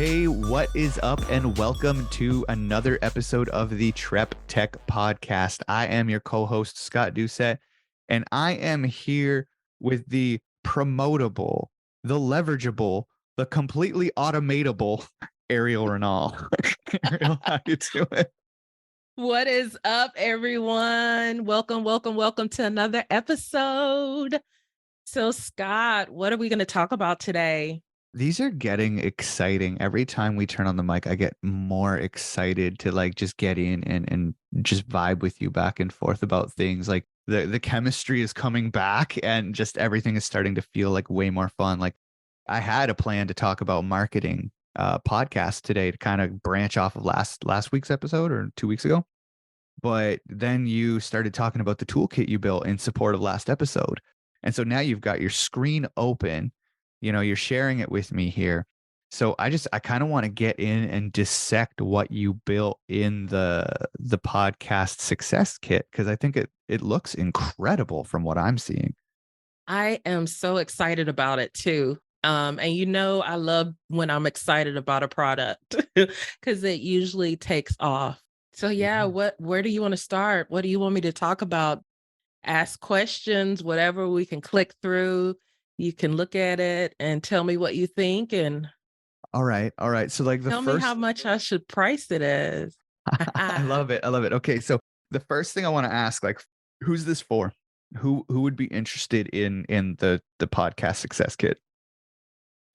Hey, what is up? And welcome to another episode of the TrepTECH podcast. I am your co-host, Scott Doucette, and I am here with the promotable, the leverageable, the completely automatable Airial Renal. Airial, how you doing? What is up, everyone? Welcome to another episode. So, Scott, what are we going to talk about today? These are getting exciting. Every time we turn on the mic, I get more excited to just get in and just vibe with you back and forth about things. Like the chemistry is coming back and just everything is starting to feel like way more fun. Like I had a plan to talk about marketing podcast today to kind of branch off of last week's episode or 2 weeks ago. But then you started talking about the toolkit you built in support of last episode. And so now you've got your screen open, you're sharing it with me here. So I kind of want to get in and dissect what you built in the podcast success kit, because I think it looks incredible from what I'm seeing. I am so excited about it too. And I love when I'm excited about a product because it usually takes off. So yeah, where do you want to start? What do you want me to talk about? Ask questions, whatever we can click through. You can look at it and tell me what you think and All right. So like the tell me how first much I should price it as. I love it. Okay, so the first thing I want to ask, like, who's this for? Who would be interested in the podcast success kit?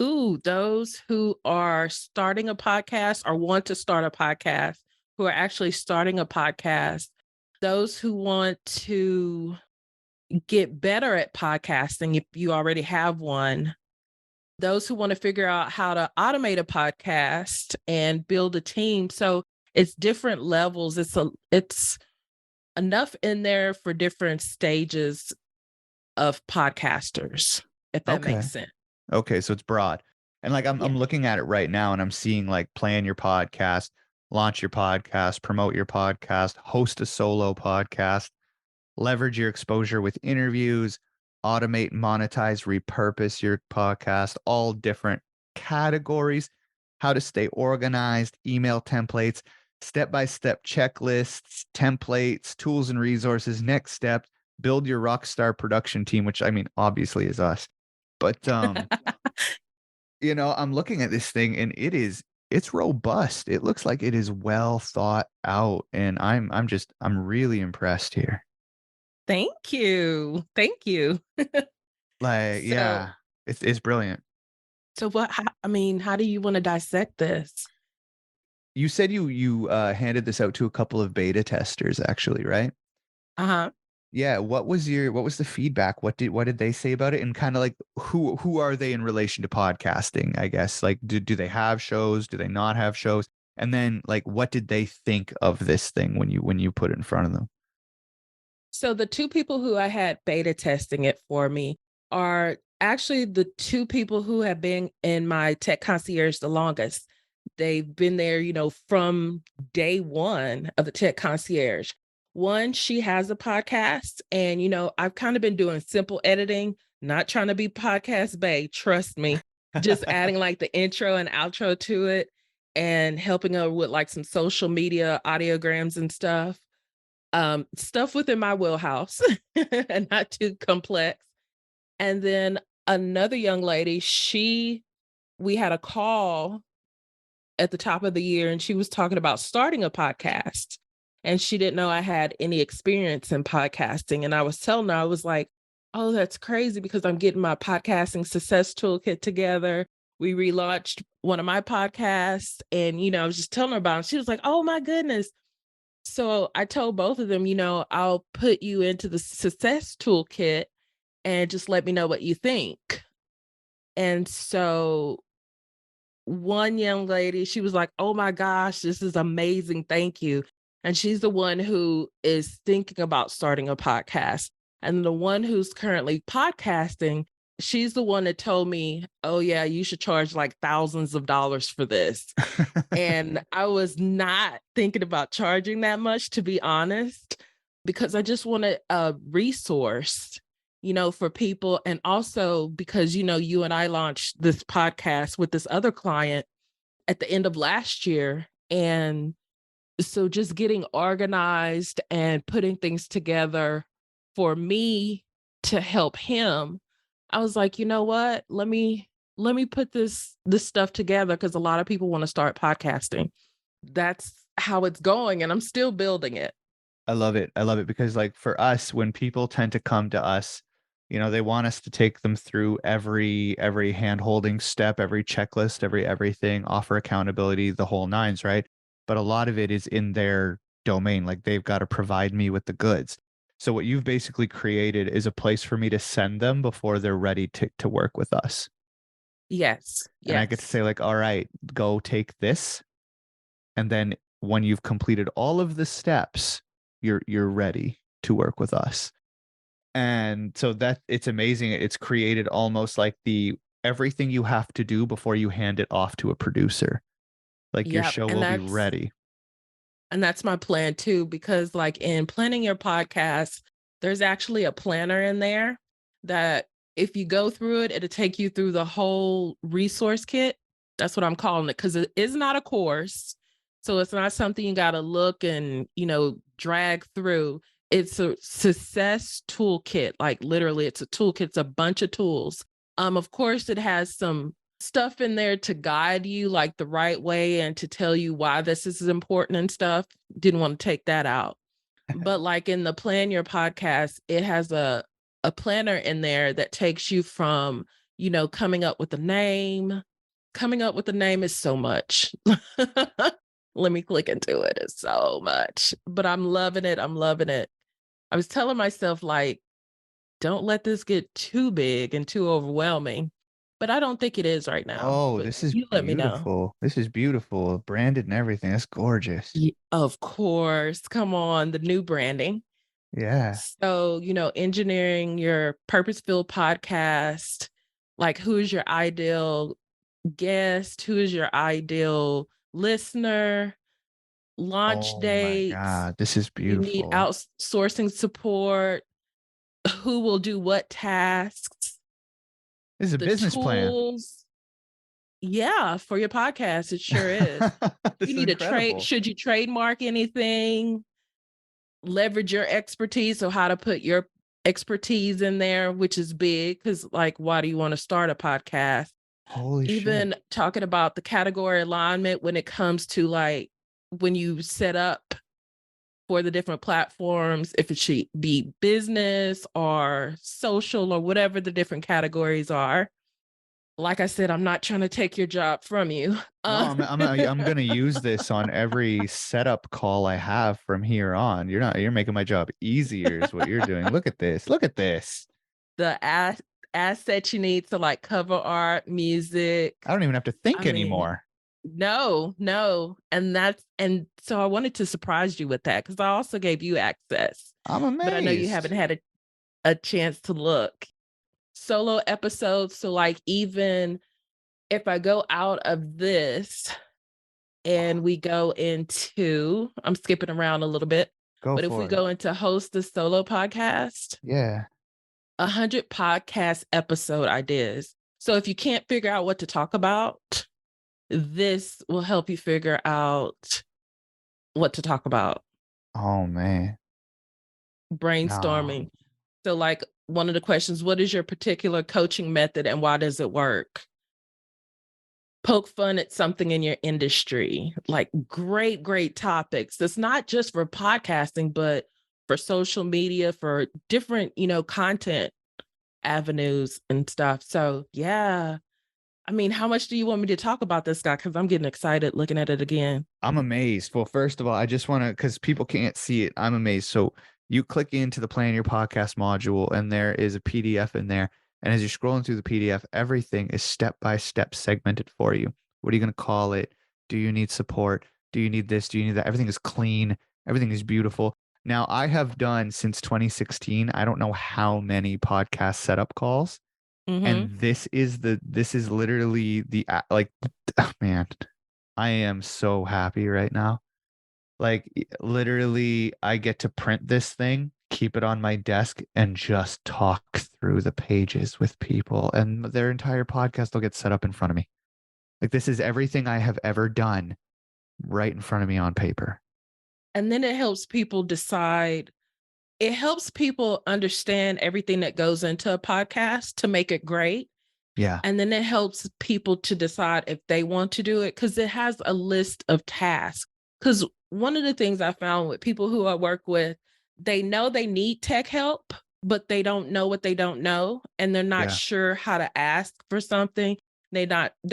Ooh, those who are starting a podcast or want to start a podcast, who are actually starting a podcast, those who want to get better at podcasting if you already have one, those who want to figure out how to automate a podcast and build a team. So it's different levels. It's enough in there for different stages of podcasters, if that Okay. makes sense. Okay, so it's broad. And like I'm Yeah. looking at it right now and I'm seeing like plan your podcast, launch your podcast, promote your podcast, host a solo podcast, leverage your exposure with interviews, automate, monetize, repurpose your podcast, all different categories, how to stay organized, email templates, step-by-step checklists, templates, tools and resources, next steps, build your rockstar production team, which I mean, obviously is us. But I'm looking at this thing and it's robust. It looks like it is well thought out. And I'm really impressed here. Thank you. Thank you. Like, So, yeah, it's brilliant. so how do you want to dissect this? You said you handed this out to a couple of beta testers actually, right? Uh-huh. Yeah, what was the feedback? What did they say about it? And kind of like who are they in relation to podcasting, I guess? Like do they have shows? Do they not have shows? And then like what did they think of this thing when you put it in front of them? So the two people who I had beta testing it for me are actually the two people who have been in my tech concierge the longest. They've been there, from day one of the tech concierge. One, she has a podcast, and I've kind of been doing simple editing, not trying to be podcast bae, trust me, just adding like the intro and outro to it and helping her with like some social media audiograms and stuff within my wheelhouse and not too complex. And then another young lady, we had a call at the top of the year and she was talking about starting a podcast and she didn't know I had any experience in podcasting. And I was telling her, I was like, oh, that's crazy because I'm getting my Podcasting Success Toolkit together. We relaunched one of my podcasts and, I was just telling her about it. She was like, oh my goodness. So I told both of them, I'll put you into the success toolkit and just let me know what you think. And so one young lady, she was like, oh my gosh, this is amazing. Thank you. And she's the one who is thinking about starting a podcast. And the one who's currently podcasting, she's the one that told me, oh yeah, you should charge like thousands of dollars for this. And I was not thinking about charging that much, to be honest, because I just wanted a resource, for people. And also because, you and I launched this podcast with this other client. at the end of last year. And so just getting organized and putting things together for me to help him, I was like, you know what? Let me put this stuff together, because a lot of people want to start podcasting. That's how it's going, and I'm still building it. I love it. I love it because like for us, when people tend to come to us, they want us to take them through every hand-holding step, every checklist, everything, offer accountability, the whole nines, right? But a lot of it is in their domain. Like they've got to provide me with the goods. So what you've basically created is a place for me to send them before they're ready to work with us. Yes. And I get to Yes. say like, all right, go take this. And then when you've completed all of the steps, you're ready to work with us. And so that it's amazing. It's created almost like the everything you have to do before you hand it off to a producer. Like your Yep. show will be ready. And that's my plan too, because like in planning your podcast, there's actually a planner in there that if you go through it, it'll take you through the whole resource kit. That's what I'm calling it, because it is not a course. So it's not something you got to look and, drag through. It's a success toolkit. Like literally, it's a toolkit. It's a bunch of tools. Of course, it has some stuff in there to guide you like the right way and to tell you why this is important and stuff. Didn't want to take that out. But like in the plan your podcast, it has a planner in there that takes you from, coming up with a name. Coming up with a name is so much. Let me click into it. It's so much, but I'm loving it. I'm loving it. I was telling myself, like, don't let this get too big and too overwhelming. But I don't think it is right now. Oh, But this is you let me know. beautiful. This is beautiful. Branded and everything. That's gorgeous. Of course. Come on, the new branding. Yeah. So, engineering your purpose-filled podcast, like who is your ideal guest? Who is your ideal listener? Launch Oh my dates. God. This is You need beautiful. outsourcing support. Who will do what tasks? This is a The business plan. tools. Yeah, for your podcast, it sure is. This You is need a trade. incredible. Should you trademark anything? Leverage your expertise. So how to put your expertise in there, which is big, because like, why do you want to start a podcast? Holy shit. Even talking about the category alignment when it comes to like when you set up for the different platforms, if it should be business or social or whatever the different categories are. Like I said, I'm not trying to take your job from you. No, I'm gonna use this on every setup call I have from here on. You're making my job easier is what you're doing. Look at this. Look at this. The assets you need to like cover art, music. I don't even have to think I mean, anymore. no. And so I wanted to surprise you with that, because I also gave you access, I'm but I know you haven't amazed. had a chance to look. Solo episodes. So like even if I go out of this and we go into, I'm skipping around a little bit, Go but if we for it. go into host the solo podcast, Yeah. 100 podcast episode ideas. So if you can't figure out what to talk about, this will help you figure out what to talk about. Oh man. No. Brainstorming. So like one of the questions, what is your particular coaching method and why does it work? Poke fun at something in your industry. Like great topics. It's not just for podcasting, but for social media, for different, content avenues and stuff. So yeah. I mean, how much do you want me to talk about this guy? Because I'm getting excited looking at it again. I'm amazed. Well, first of all, I just want to, because people can't see it, I'm amazed. So you click into the Plan Your Podcast module, and there is a PDF in there. And as you're scrolling through the PDF, everything is step by step segmented for you. What are you going to call it? Do you need support? Do you need this? Do you need that? Everything is clean. Everything is beautiful. Now, I have done since 2016, I don't know how many podcast setup calls. Mm-hmm. And this is literally like, oh, man, I am so happy right now. Like literally, I get to print this thing, keep it on my desk, and just talk through the pages with people, and their entire podcast will get set up in front of me. Like, this is everything I have ever done right in front of me on paper. And then it helps people decide, it helps people understand everything that goes into a podcast to make it great. Yeah. And then it helps people to decide if they want to do it, because it has a list of tasks. Because one of the things I found with people who I work with, they know they need tech help, but they don't know what they don't know. And they're not Yeah. sure how to ask for something. They're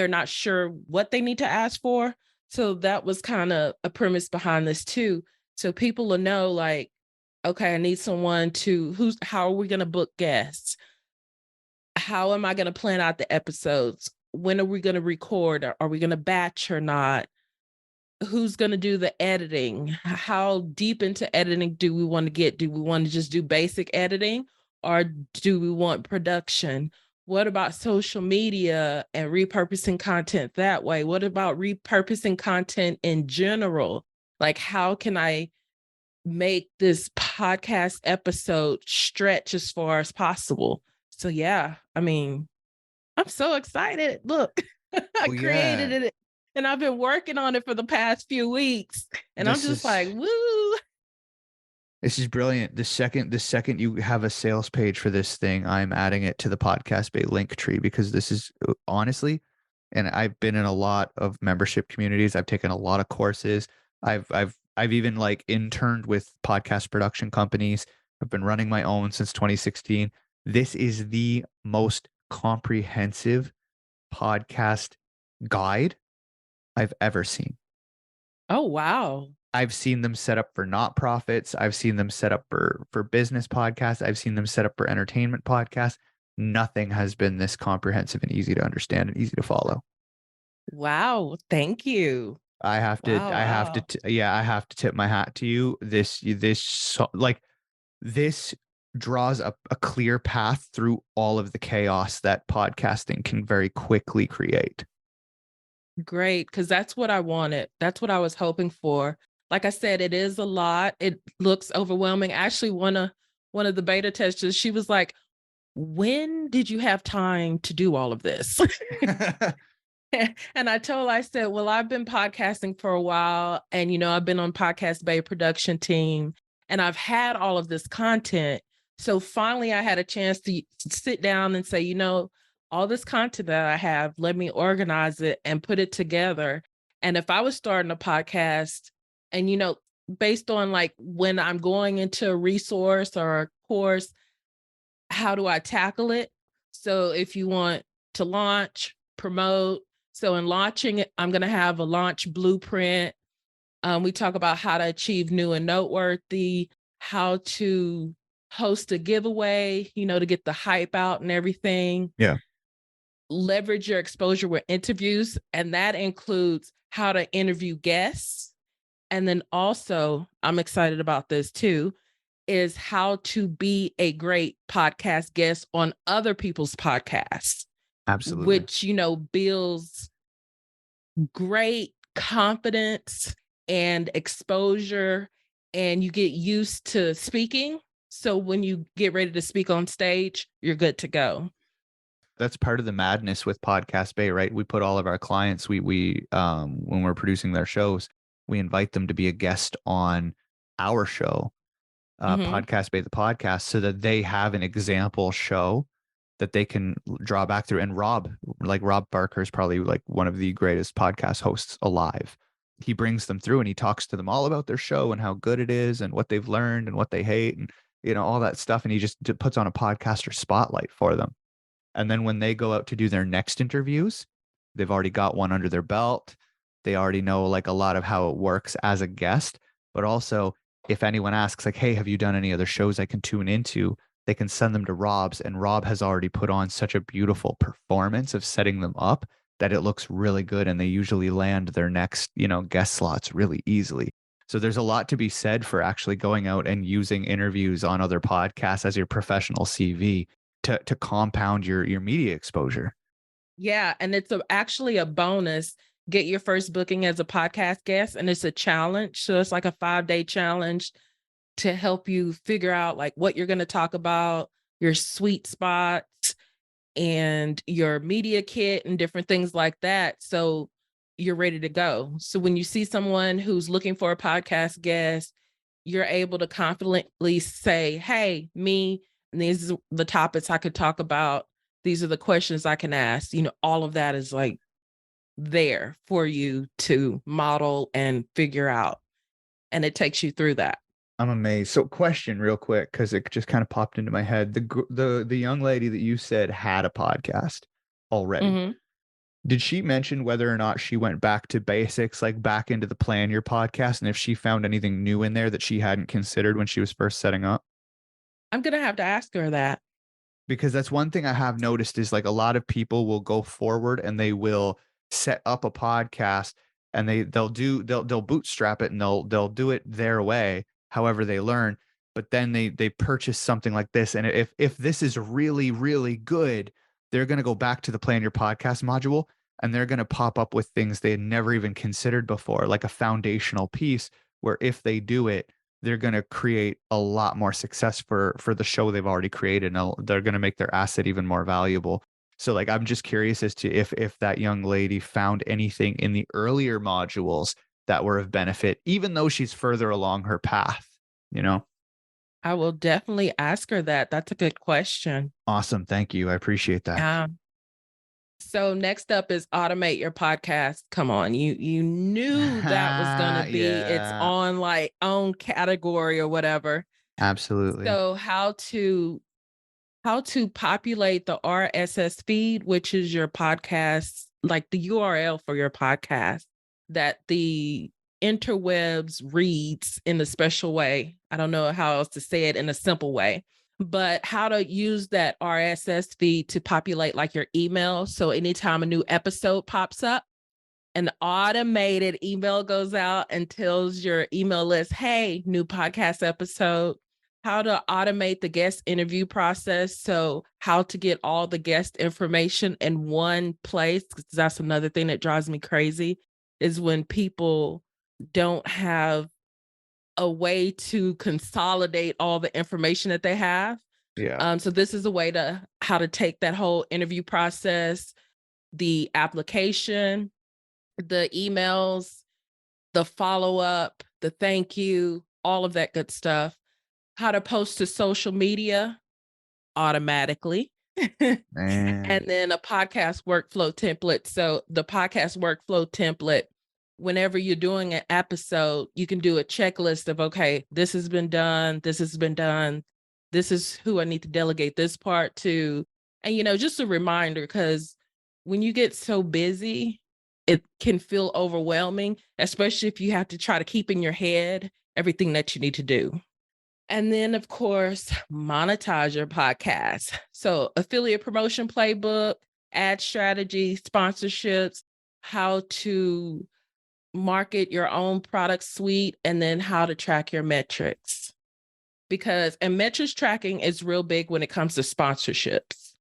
not sure what they need to ask for. So that was kind of a premise behind this too. So people will know, like, okay, I need someone how are we going to book guests? How am I going to plan out the episodes? When are we going to record? Are we going to batch or not? Who's going to do the editing? How deep into editing do we want to get? Do we want to just do basic editing, or do we want production? What about social media and repurposing content that way? What about repurposing content in general? Like, how can I make this podcast episode stretch as far as possible? So yeah, I mean, I'm so excited. Look, I Well, created yeah. it and I've been working on it for the past few weeks. And I'm This just is like, woo. this is brilliant. The second you have a sales page for this thing, I'm adding it to the Podcast Bay link tree, because this is honestly, and I've been in a lot of membership communities. I've taken a lot of courses. I've even like interned with podcast production companies. I've been running my own since 2016. This is the most comprehensive podcast guide I've ever seen. Oh, wow. I've seen them set up for not profits. I've seen them set up for business podcasts. I've seen them set up for entertainment podcasts. Nothing has been this comprehensive and easy to understand and easy to follow. Wow. Thank you. Wow. Wow. I have to tip my hat to you. This draws a clear path through all of the chaos that podcasting can very quickly create. Great. Cause that's what I wanted. That's what I was hoping for. Like I said, it is a lot. It looks overwhelming. Actually, one of the beta testers, she was like, when did you have time to do all of this? And I said, well, I've been podcasting for a while, and, I've been on Podcast Bay production team, and I've had all of this content. So finally I had a chance to sit down and say, all this content that I have, let me organize it and put it together. And if I was starting a podcast and, based on like when I'm going into a resource or a course, how do I tackle it? So if you want to launch, promote. So in launching it, I'm going to have a launch blueprint. We talk about how to achieve new and noteworthy, how to host a giveaway, to get the hype out and everything. Yeah. Leverage your exposure with interviews. And that includes how to interview guests. And then also, I'm excited about this too, is how to be a great podcast guest on other people's podcasts, Absolutely. which, builds great confidence and exposure, and you get used to speaking. So when you get ready to speak on stage, you're good to go. That's part of the madness with Podcast Bay, right? We put all of our clients, we when we're producing their shows, we invite them to be a guest on our show, Mhm. Podcast Bay the podcast, so that they have an example show that they can draw back through. And Rob Barker is probably like one of the greatest podcast hosts alive. He brings them through and he talks to them all about their show and how good it is and what they've learned and what they hate and all that stuff. And he just puts on a podcaster spotlight for them. And then when they go out to do their next interviews, they've already got one under their belt. They already know like a lot of how it works as a guest, but also if anyone asks like, hey, have you done any other shows I can tune into? They can send them to Rob's, and Rob has already put on such a beautiful performance of setting them up that it looks really good. And they usually land their next, guest slots really easily. So there's a lot to be said for actually going out and using interviews on other podcasts as your professional CV to compound your media exposure. Yeah, and it's actually a bonus. Get your first booking as a podcast guest, and it's a challenge. So it's like a 5-day challenge to help you figure out like what you're going to talk about, your sweet spots, and your media kit and different things like that. So you're ready to go. So when you see someone who's looking for a podcast guest, you're able to confidently say, hey, me, and these are the topics I could talk about. These are the questions I can ask. All of that is like there for you to model and figure out. And it takes you through that. I'm amazed. So question real quick, because it just kind of popped into my head. The young lady that you said had a podcast already. Mm-hmm. Did she mention whether or not she went back to basics, like back into the Plan Your Podcast, and if she found anything new in there that she hadn't considered when she was first setting up? I'm going to have to ask her that. Because that's one thing I have noticed is like a lot of people will go forward and they will set up a podcast and they'll bootstrap it and they'll do it their way, however they learn. But then they purchase something like this. And if this is really, really good, they're going to go back to the Plan Your Podcast module and they're going to pop up with things they had never even considered before, like a foundational piece where if they do it, they're going to create a lot more success for the show they've already created. And they're going to make their asset even more valuable. So like, I'm just curious as to if that young lady found anything in the earlier modules that were of benefit, even though she's further along her path, I will definitely ask her that. That's a good question. Awesome. Thank you. I appreciate that. Yeah. So next up is automate your podcast. Come on, you knew that was going to be its own category or whatever. Absolutely. So how to populate the RSS feed, which is your podcast, like the URL for your podcast that the interwebs reads in a special way. I don't know how else to say it in a simple way. But how to use that RSS feed to populate like your email. So anytime a new episode pops up, an automated email goes out and tells your email list, hey, new podcast episode. How to automate the guest interview process. So how to get all the guest information in one place, because that's another thing that drives me crazy, is when people don't have a way to consolidate all the information that they have. Yeah. So this is a way to how to take that whole interview process, the application, the emails, the follow-up, the thank you, all of that good stuff. How to post to social media automatically. And then a podcast workflow template. So the podcast workflow template, whenever you're doing an episode, you can do a checklist of, okay, this has been done. This has been done. This is who I need to delegate this part to. And, just a reminder, because when you get so busy, it can feel overwhelming, especially if you have to try to keep in your head everything that you need to do. And then, of course, monetize your podcast. So affiliate promotion playbook, ad strategy, sponsorships, how to market your own product suite, and then how to track your metrics. And metrics tracking is real big when it comes to sponsorships.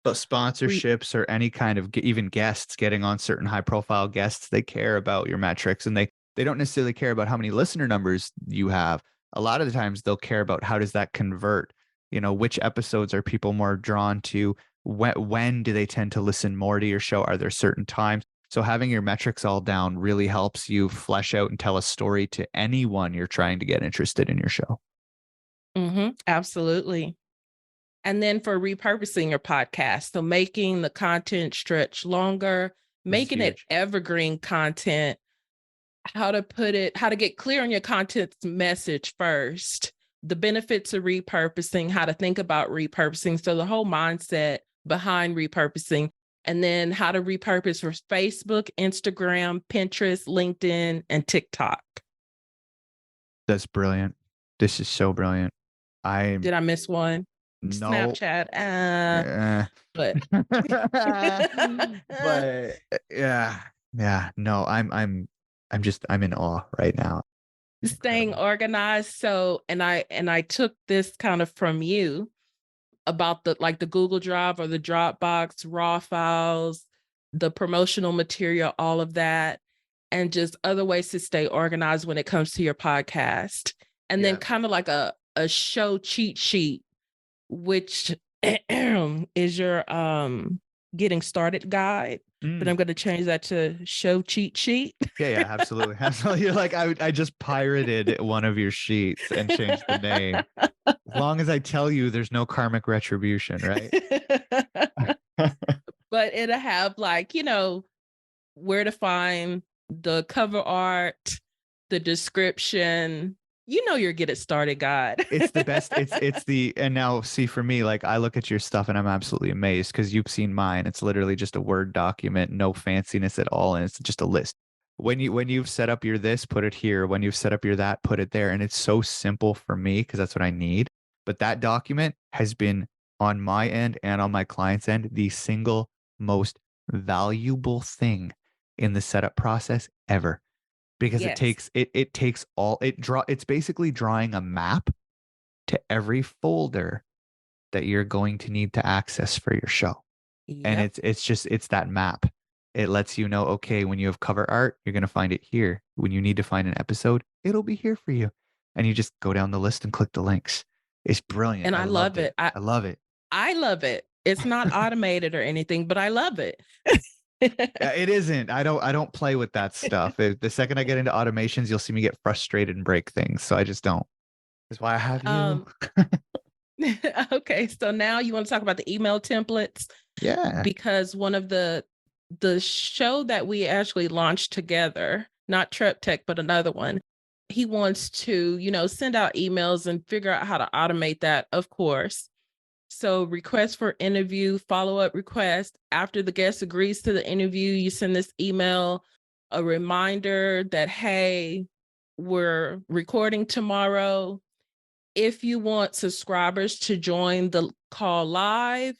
But sponsorships or any kind of even guests, getting on certain high profile guests, they care about your metrics, and they don't necessarily care about how many listener numbers you have. A lot of the times they'll care about how does that convert, which episodes are people more drawn to, when do they tend to listen more to your show? Are there certain times? So having your metrics all down really helps you flesh out and tell a story to anyone you're trying to get interested in your show. Mm-hmm, absolutely. And then for repurposing your podcast, so making the content stretch longer, making it evergreen content, how to get clear on your content's message first, the benefits of repurposing, how to think about repurposing. So the whole mindset behind repurposing, and then how to repurpose for Facebook, Instagram, Pinterest, LinkedIn, and TikTok. That's brilliant. This is so brilliant. Did I miss one? No. Snapchat. But but yeah. No, I'm in awe right now. Staying organized. So, and I took this kind of from you about the Google Drive or the Dropbox, raw files, the promotional material, all of that, and just other ways to stay organized when it comes to your podcast. And then kind of like a show cheat sheet, which is your getting started guide, but Mm. I'm going to change that to show cheat sheet. Yeah, absolutely. Absolutely. You're like, I just pirated one of your sheets and changed the name. As long as I tell you there's no karmic retribution, right? But it'll have like, where to find the cover art, the description. Your get it started guide. It's the best. And now see, for me, like, I look at your stuff and I'm absolutely amazed because you've seen mine. It's literally just a Word document, no fanciness at all. And it's just a list. When you've set up your this, put it here. When you've set up your that, put it there. And it's so simple for me because that's what I need. But that document has been on my end and on my client's end, the single most valuable thing in the setup process ever, because Yes. it takes all it's basically drawing a map to every folder that you're going to need to access for your show. And Yep. it's that map. It lets you know, okay, when you have cover art, you're going to find it here. When you need to find an episode, it'll be here for you. And you just go down the list and click the links. It's brilliant. And I I love loved it. it. I love it. I love it. It's not automated or anything, but I love it. Yeah, it isn't. I don't play with that stuff. The second I get into automations, you'll see me get frustrated and break things. So I just don't. That's why I have you. Um, okay, so now you want to talk about the email templates, Yeah. because one of the show that we actually launched together, not TrepTECH, but another one, he wants to, send out emails and figure out how to automate that, of course. So request for interview, follow-up request. After the guest agrees to the interview, you send this email, a reminder that, hey, we're recording tomorrow. If you want subscribers to join the call live,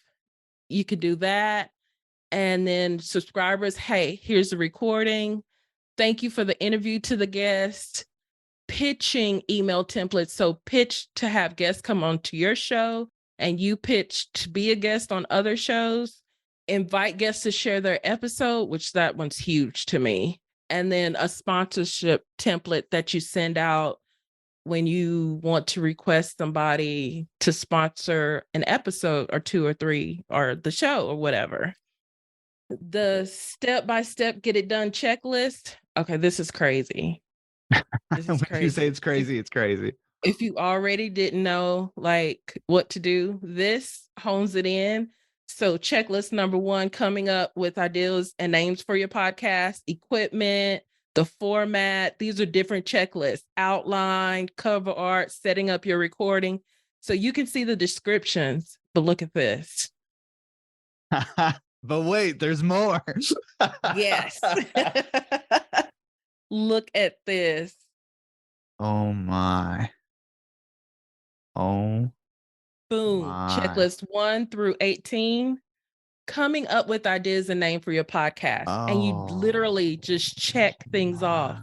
you could do that. And then subscribers, hey, here's the recording. Thank you for the interview to the guest. Pitching email templates. So pitch to have guests come on to your show, and you pitch to be a guest on other shows. Invite guests to share their episode, which that one's huge to me. And then a sponsorship template that you send out when you want to request somebody to sponsor an episode or 2 or 3 or the show or whatever. The step-by-step get it done checklist. Okay, this is crazy. This is When you say crazy. it's crazy, it's crazy. If you already didn't know like what to do, this hones it in. So checklist number 1, coming up with ideas and names for your podcast, equipment, the format. These are different checklists: outline, cover art, setting up your recording. So you can see the descriptions, but look at this. But wait, there's more. Yes. Look at this. Oh my. Oh Boom. my. Checklist 1 through 18. Coming up with ideas and name for your podcast. And you literally just check things off.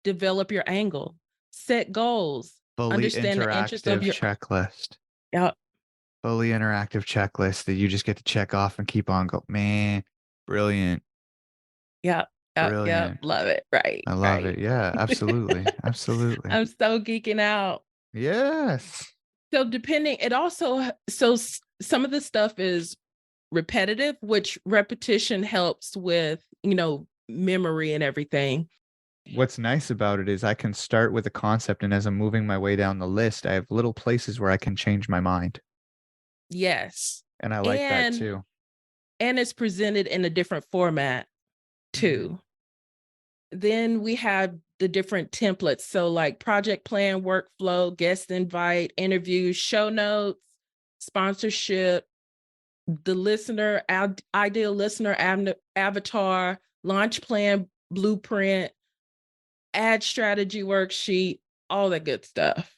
Develop your angle. Set goals. Fully Understand the interest of interactive your checklist. Yep. Fully interactive checklist that you just get to check off and keep on go. Man, brilliant. Yep. Yep. Brilliant. Love it. Right. I love right. it. Yeah, absolutely. Absolutely. I'm so geeking out. Yes. So depending, it also, some of the stuff is repetitive, which repetition helps with, memory and everything. What's nice about it is I can start with a concept, and as I'm moving my way down the list, I have little places where I can change my mind. Yes. And I like that too. And it's presented in a different format too. Then we have the different templates. So like project plan, workflow, guest invite, interview, show notes, sponsorship, the listener, ideal listener avatar, launch plan, blueprint, ad strategy worksheet, all that good stuff.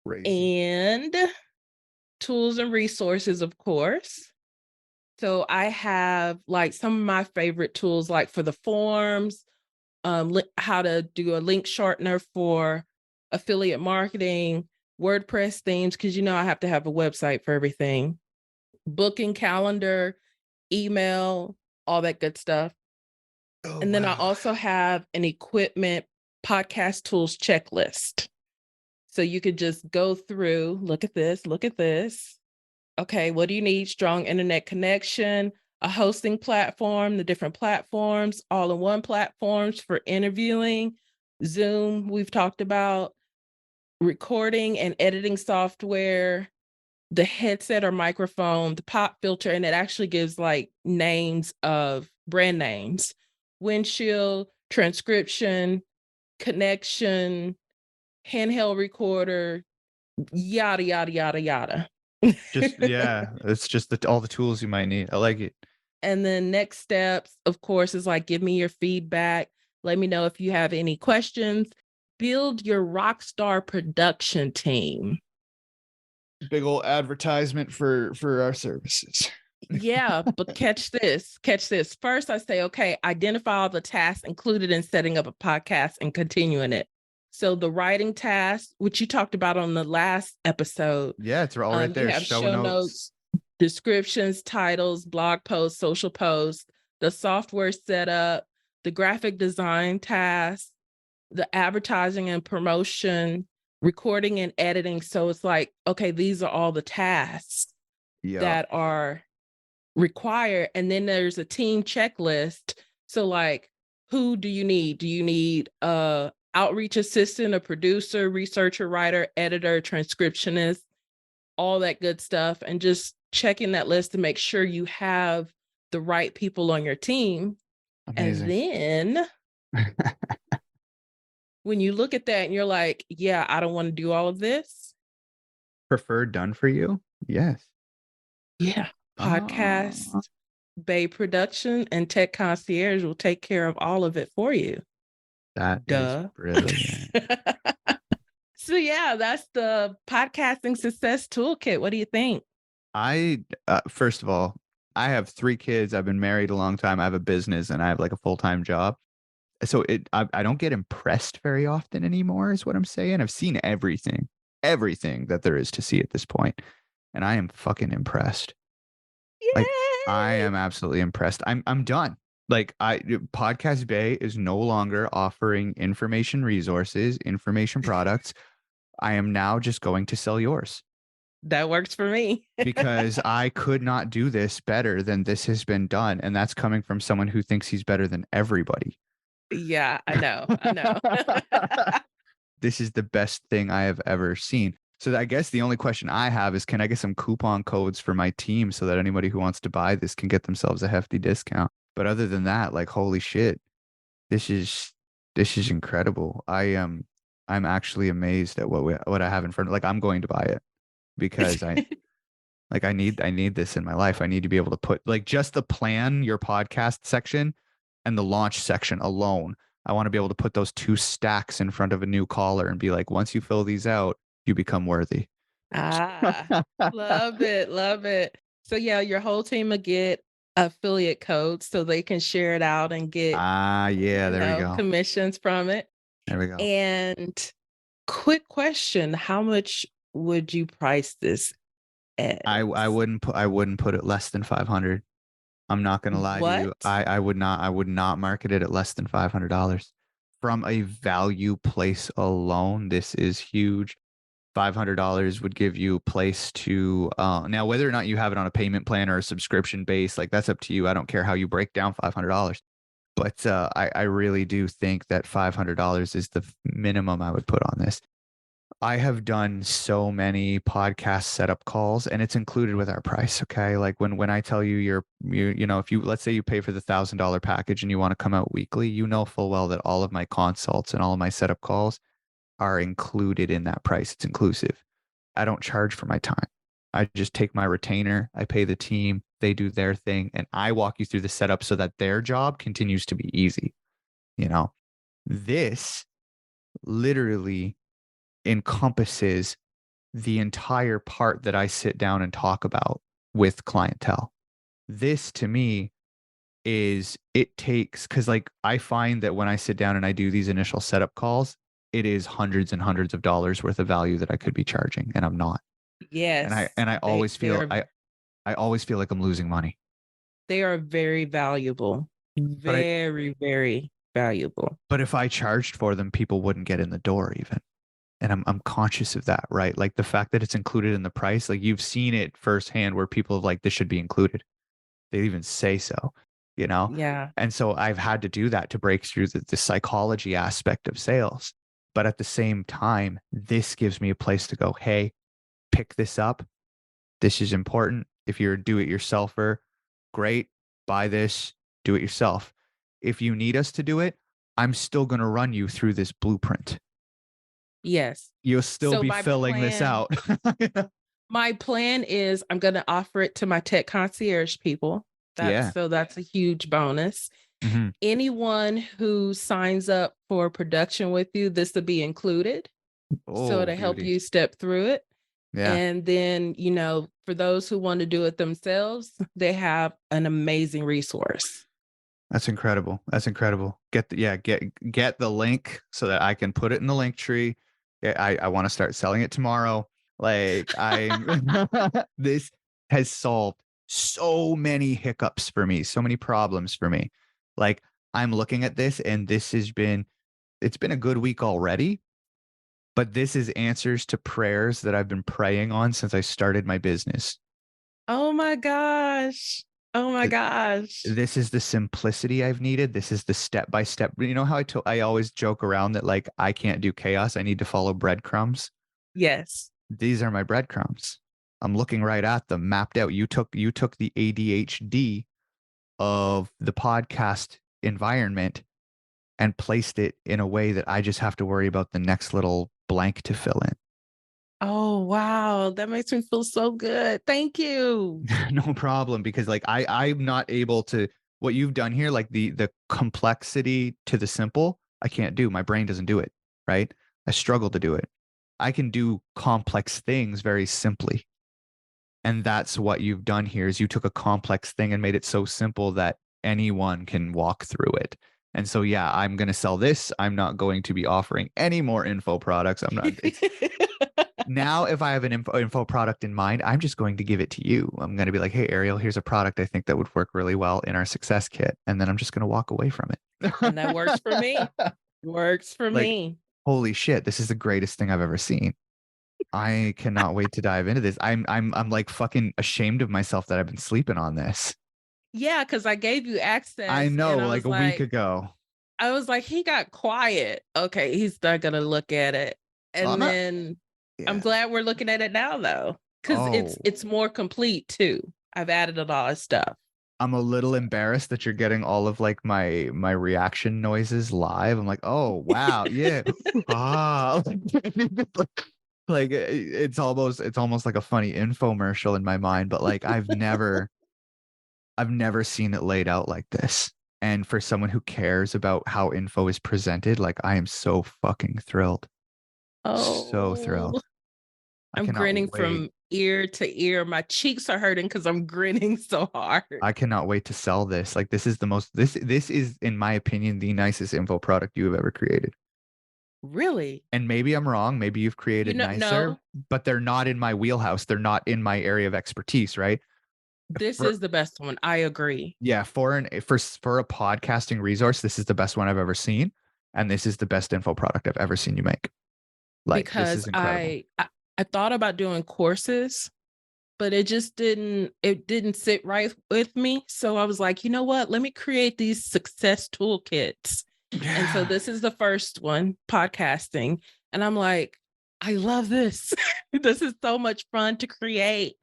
Crazy. And tools and resources, of course. So I have like some of my favorite tools, like for the forms, how to do a link shortener for affiliate marketing, WordPress themes, because I have to have a website for everything, booking calendar, email, all that good stuff. Oh, And then I wow. also have an equipment podcast tools checklist. So you could just go through, look at this, okay, what do you need? Strong internet connection, a hosting platform, the different platforms, all-in-one platforms for interviewing, Zoom, we've talked about, recording and editing software, the headset or microphone, the pop filter, and it actually gives like names of brand names, windshield, transcription, connection, handheld recorder, yada, yada, yada, yada. Just, yeah, it's just all the tools you might need. I like it. And then next steps, of course, is like, give me your feedback. Let me know if you have any questions. Build your rock star production team. Big old advertisement for our services. Yeah, but catch this. First, I say, okay, identify all the tasks included in setting up a podcast and continuing it. So the writing task, which you talked about on the last episode. Yeah, it's all right there. You have Show notes, descriptions, titles, blog posts, social posts, the software setup, the graphic design task, the advertising and promotion, recording and editing. So it's like, okay, these are all the tasks that are required. And then there's a team checklist. So like, who do you need? Do you need a outreach assistant, a producer, researcher, writer, editor, transcriptionist, all that good stuff, and just checking that list to make sure you have the right people on your team. Amazing. And then when you look at that and you're like, yeah, I don't want to do all of this. Preferred done for you? Yes. Yeah. Podcast, Bay Production, and Tech Concierge will take care of all of it for you. That is brilliant. So yeah, that's the Podcasting Success Toolkit. What do you think? First of all, I have 3 kids. I've been married a long time. I have a business and I have like a full-time job. So I don't get impressed very often anymore is what I'm saying. I've seen everything that there is to see at this point, and I am fucking impressed. Yay! Like, I am absolutely impressed. I'm done. Like, Podcast Bay is no longer offering information resources, information products. I am now just going to sell yours. That works for me. Because I could not do this better than this has been done. And that's coming from someone who thinks he's better than everybody. Yeah, I know. This is the best thing I have ever seen. So I guess the only question I have is, can I get some coupon codes for my team so that anybody who wants to buy this can get themselves a hefty discount? But other than that, like, holy shit, this is incredible. I'm actually amazed at what I have in front of. Like, I'm going to buy it because I need this in my life. I need to be able to put, like, just the plan your podcast section and the launch section alone. I want to be able to put those 2 stacks in front of a new caller and be like, once you fill these out, you become worthy. Love it. So yeah, your whole team will get affiliate codes so they can share it out and get there we go, commissions from it. There we go. And quick question, how much would you price this at? I wouldn't put it less than 500. I'm not gonna lie to you. I would not market it at less than $500. From a value place alone, this is huge. $500 would give you a place to now, whether or not you have it on a payment plan or a subscription base, like, that's up to you. I don't care how you break down $500. But I really do think that $500 is the minimum I would put on this. I have done so many podcast setup calls, and it's included with our price. Okay. Like, when I tell you if you, let's say you pay for the $1,000 package and you want to come out weekly, you know full well that all of my consults and all of my setup calls are included in that price. It's inclusive. I don't charge for my time. I just take my retainer, I pay the team, they do their thing, and I walk you through the setup so that their job continues to be easy. This literally encompasses the entire part that I sit down and talk about with clientele. This, to me, because, like, I find that when I sit down and I do these initial setup calls, it is hundreds and hundreds of dollars worth of value that I could be charging, and I'm not. Yes. And I always feel like I'm losing money. They are very valuable. Very, very valuable. But if I charged for them, people wouldn't get in the door even. And I'm conscious of that, right? Like the fact that it's included in the price, like you've seen it firsthand where people have like, this should be included. They even say so, you know? Yeah. And so I've had to do that to break through the psychology aspect of sales. But at the same time, this gives me a place to go, hey, pick this up. This is important. If you're a do-it-yourselfer, great, buy this, do it yourself. If you need us to do it, I'm still going to run you through this blueprint. Yes. You'll still So be filling this out. my plan is I'm going to offer it to my tech concierge people. Yeah. That's a huge bonus. Mhm. Anyone who signs up for production with you, this will be included. So Oh, to help beauty. you step through it. Yeah. And then, for those who want to do it themselves, they have an amazing resource. That's incredible. That's incredible. Get the link so that I can put it in the link tree. Yeah, I want to start selling it tomorrow. Like this has solved so many hiccups for me, so many problems for me. Like I'm looking at this and it's been a good week already, but this is answers to prayers that I've been praying on since I started my business. Oh my gosh. Oh my gosh. This is the simplicity I've needed. This is the step by step. You know how I always joke around that like I can't do chaos. I need to follow breadcrumbs. Yes. These are my breadcrumbs. I'm looking right at them, mapped out. You took the ADHD of the podcast environment and placed it in a way that I just have to worry about the next little blank to fill in. Oh, wow. That makes me feel so good. Thank you. No problem, because like I'm not able to, what you've done here, like the complexity to the simple, I can't do. My brain doesn't do it, right? I struggle to do it. I can do complex things very simply. And that's what you've done here is you took a complex thing and made it so simple that anyone can walk through it. And so yeah, I'm going to sell this. I'm not going to be offering any more info products. I'm not Now, if I have an info product in mind, I'm just going to give it to you. I'm going to be like, hey, Airial, here's a product I think that would work really well in our success kit. And then I'm just going to walk away from it. And that works for me. Works for Like, me. holy shit, this is the greatest thing I've ever seen. I cannot wait to dive into this. I'm like fucking ashamed of myself that I've been sleeping on this. Yeah, because I gave you access. I know, and I like was a week ago. I was like, he got quiet. Okay, he's not gonna look at it. Well, And then I'm yeah. glad we're looking at it now though. Because Oh, it's more complete too. I've added a lot of stuff. I'm a little embarrassed that you're getting all of like my reaction noises live. I'm like, oh wow, yeah. Ah, like it's almost like a funny infomercial in my mind, but like I've never seen it laid out like this. And for someone who cares about how info is presented, like I am so fucking thrilled. So Oh, thrilled. I I'm cannot grinning wait. from ear to ear. My cheeks are hurting because I'm grinning so hard. I cannot wait to sell this. Like this is the most this is in my opinion the nicest info product you have ever created. Really? And maybe I'm wrong, maybe you've created nicer, No, but they're not in my wheelhouse. They're not in my area of expertise, right? this For is the best one. I agree. yeah, for a podcasting resource, this is the best one I've ever seen, and this is the best info product I've ever seen you make. Like this Because is incredible. I thought about doing courses, but it didn't sit right with me. So I was like, you know what? Let me create these success toolkits. And so Yeah. this is the first one, podcasting. And I'm like, I love this. This is so much fun to create.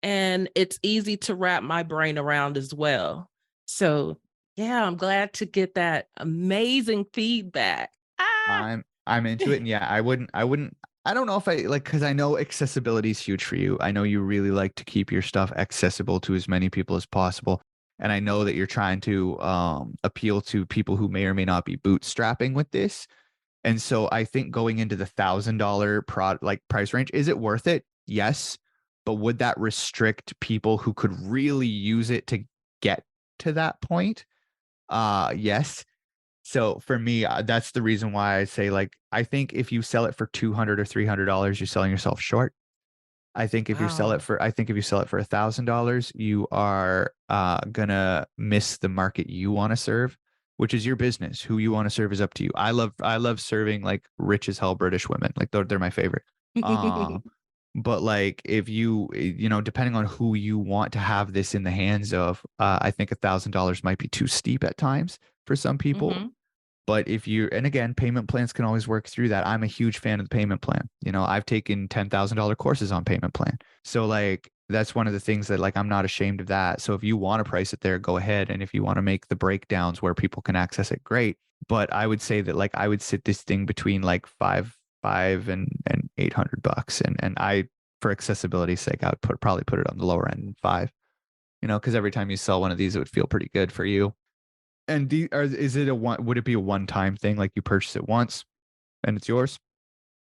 And it's easy to wrap my brain around as well. So yeah, I'm glad to get that amazing feedback. Ah, I'm into it. And yeah, I don't know if I like because I know accessibility is huge for you. I know you really like to keep your stuff accessible to as many people as possible. And I know that you're trying to appeal to people who may or may not be bootstrapping with this. And so I think going into the $1,000 product like price range, is it worth it? Yes. But would that restrict people who could really use it to get to that point? Yes. So for me, that's the reason why I say like I think if you sell it for $200 or $300, you're selling yourself short. wow. I think if you sell it for $1,000, you are gonna miss the market you want to serve, which is your business. Who you want to serve is up to you. I love serving like rich as hell British women. Like they're my favorite. But like if you depending on who you want to have this in the hands of, I think $1,000 might be too steep at times for some people. Mm-hmm. But if you, and again, payment plans can always work through that. I'm a huge fan of the payment plan. I've taken $10,000 courses on payment plan. So like that's one of the things that like I'm not ashamed of that. So if you want to price it there, go ahead. And if you want to make the breakdowns where people can access it, great. But I would say that like I would sit this thing between like five and $800. And I, for accessibility's sake, I would probably put it on the lower end, 5, because every time you sell one of these, it would feel pretty good for you. And would it be a one-time thing? Like you purchase it once and it's yours?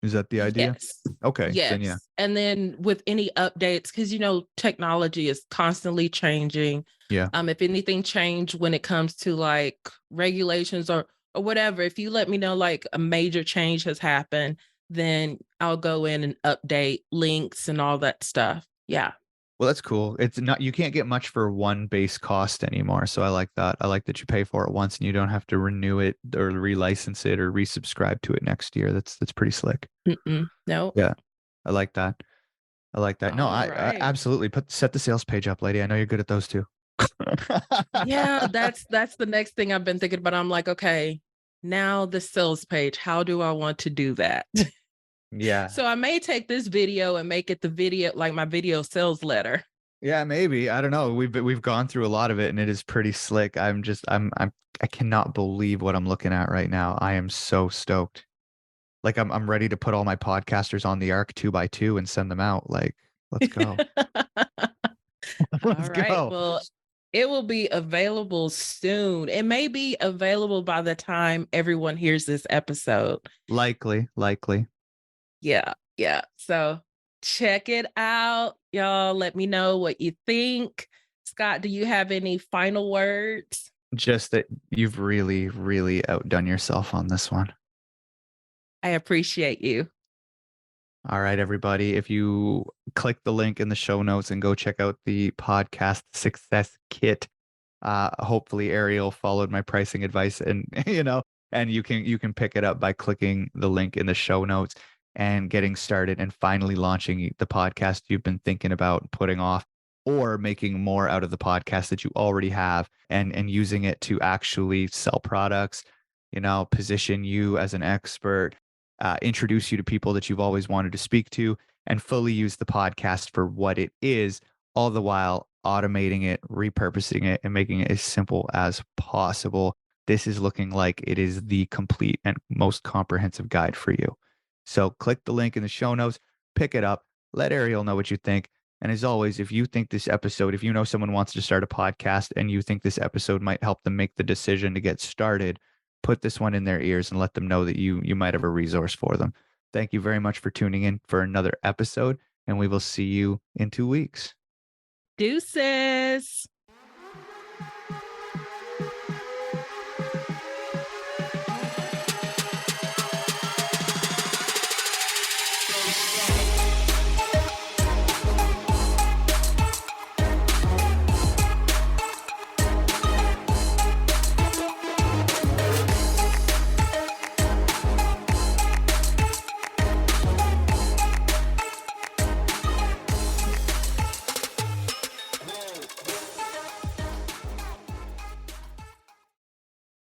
Is that the idea? Yes. Okay. Yes. Then yeah. And then with any updates, because technology is constantly changing. Yeah. If anything changed when it comes to like regulations or whatever, if you let me know like a major change has happened, then I'll go in and update links and all that stuff. Yeah. Well, that's cool. You can't get much for one base cost anymore. So I like that. I like that you pay for it once and you don't have to renew it or relicense it or resubscribe to it next year. That's pretty slick. No. Yeah. I like that. No, I absolutely set the sales page up, lady. I know you're good at those too. Yeah, that's the next thing I've been thinking about. I'm like, okay, now the sales page, how do I want to do that? Yeah. So I may take this video and make it the video, like my video sales letter. Yeah, maybe. I don't know. We've gone through a lot of it and it is pretty slick. I cannot believe what I'm looking at right now. I am so stoked. Like I'm ready to put all my podcasters on the arc 2x2 and send them out. Like, let's go. Let's go. Well, it will be available soon. It may be available by the time everyone hears this episode. Likely. Yeah. So check it out, y'all. Let me know what you think. Scott, do you have any final words? Just that you've really, really outdone yourself on this one. I appreciate you. All right, everybody. If you click the link in the show notes and go check out the Podcast Success Kit, hopefully Airial followed my pricing advice and and you can pick it up by clicking the link in the show notes and getting started and finally launching the podcast you've been thinking about putting off, or making more out of the podcast that you already have and using it to actually sell products, position you as an expert, introduce you to people that you've always wanted to speak to, and fully use the podcast for what it is, all the while automating it, repurposing it, and making it as simple as possible. This is looking like it is the complete and most comprehensive guide for you. So click the link in the show notes, pick it up, let Airial know what you think. And as always, if you know someone wants to start a podcast and you think this episode might help them make the decision to get started, put this one in their ears and let them know that you might have a resource for them. Thank you very much for tuning in for another episode, and we will see you in 2 weeks. Deuces.